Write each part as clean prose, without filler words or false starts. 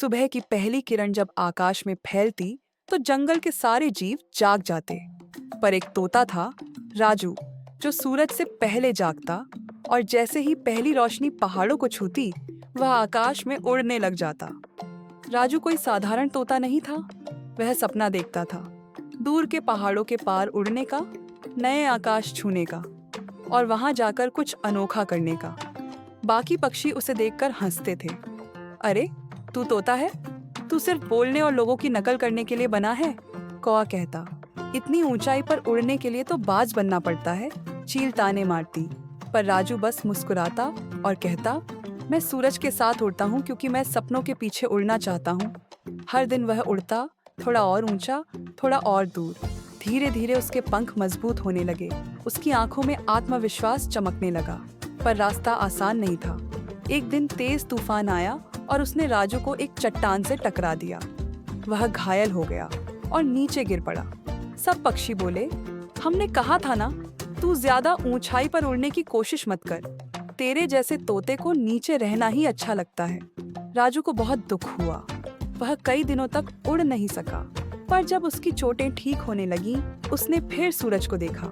सुबह की पहली किरण जब आकाश में फैलती तो जंगल के सारे जीव जाग जाते। पर एक तोता था, राजू, जो सूरज से पहले जागता और जैसे ही पहली रोशनी पहाड़ों को छूती, वह आकाश में उड़ने लग जाता। राजू कोई साधारण तोता नहीं था। वह सपना देखता था, दूर के पहाड़ों के पार उड़ने का, नए आकाश छूने का और वहां जाकर कुछ अनोखा करने का। बाकी पक्षी उसे देखकर हंसते थे। अरे, तू तोता है? तू सिर्फ बोलने और लोगों की नकल करने के लिए बना है, कौवा कहता। इतनी ऊंचाई पर उड़ने के लिए तो बाज बनना पड़ता है, चील ताने मारती। पर राजू बस मुस्कुराता और कहता, मैं सूरज के साथ उड़ता हूँ क्योंकि मैं सपनों के पीछे उड़ना चाहता हूँ। हर दिन वह उड़ता, थोड़ा और ऊंचा, थोड़ा और दूर। धीरे धीरे उसके पंख मजबूत होने लगे, उसकी आंखों में आत्मविश्वास चमकने लगा। पर रास्ता आसान नहीं था। एक दिन तेज तूफान आया और उसने राजू को एक चट्टान से टकरा दिया। वह घायल हो गया और नीचे गिर पड़ा। सब पक्षी बोले, हमने कहा था ना, तू ज्यादा ऊंचाई पर उड़ने की कोशिश मत कर। तेरे जैसे तोते को नीचे रहना ही अच्छा लगता है। राजू को बहुत दुख हुआ। वह कई दिनों तक उड़ नहीं सका। पर जब उसकी चोटें ठीक होने लगी, उसने फिर सूरज को देखा,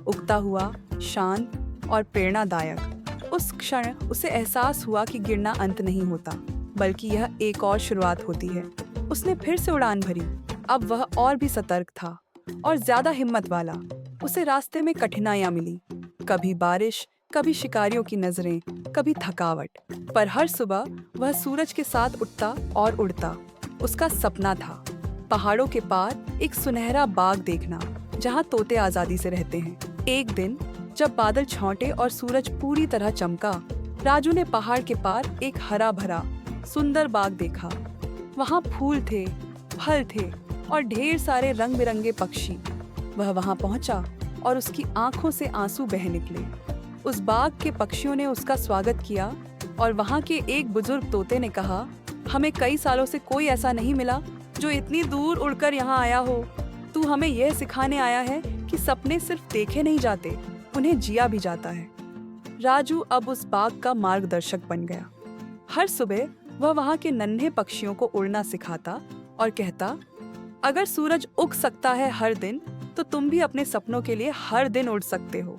उगता हुआ, शांत और प्रेरणादायक। उस क्षण उसे एहसास हुआ कि गिरना अंत नहीं होता, बल्कि यह एक और शुरुआत होती है। उसने फिर से उड़ान भरी। अब वह और भी सतर्क था और ज्यादा हिम्मत वाला। उसे रास्ते में कठिनाइयां मिली, कभी बारिश, कभी शिकारियों की नजरें, कभी थकावट। पर हर सुबह वह सूरज के साथ उठता और उड़ता। उसका सपना था पहाड़ों के पार एक सुनहरा बाग देखना, जहां तोते आजादी से रहते हैं। एक दिन जब बादल छौंटे और सूरज पूरी तरह चमका, राजू ने पहाड़ के पार एक हरा भरा सुंदर बाग देखा। वहां फूल थे, फल थे और ढेर सारे रंग बिरंगे पक्षी। वह वहां पहुंचा और उसकी आंखों से आंसू बह निकले। उस बाग के पक्षियों ने उसका स्वागत किया और वहां के एक बुजुर्ग तोते ने कहा, हमें कई सालों से कोई ऐसा नहीं मिला जो इतनी दूर उड़कर यहाँ आया हो। तू हमें यह सिखाने आया है कि सपने सिर्फ देखे नहीं जाते, उन्हें जिया भी जाता है। राजू अब उस बाग का मार्गदर्शक बन गया। हर सुबह वह वहां के नन्हे पक्षियों को उड़ना सिखाता और कहता, अगर सूरज उग सकता है हर दिन, तो तुम भी अपने सपनों के लिए हर दिन उड़ सकते हो।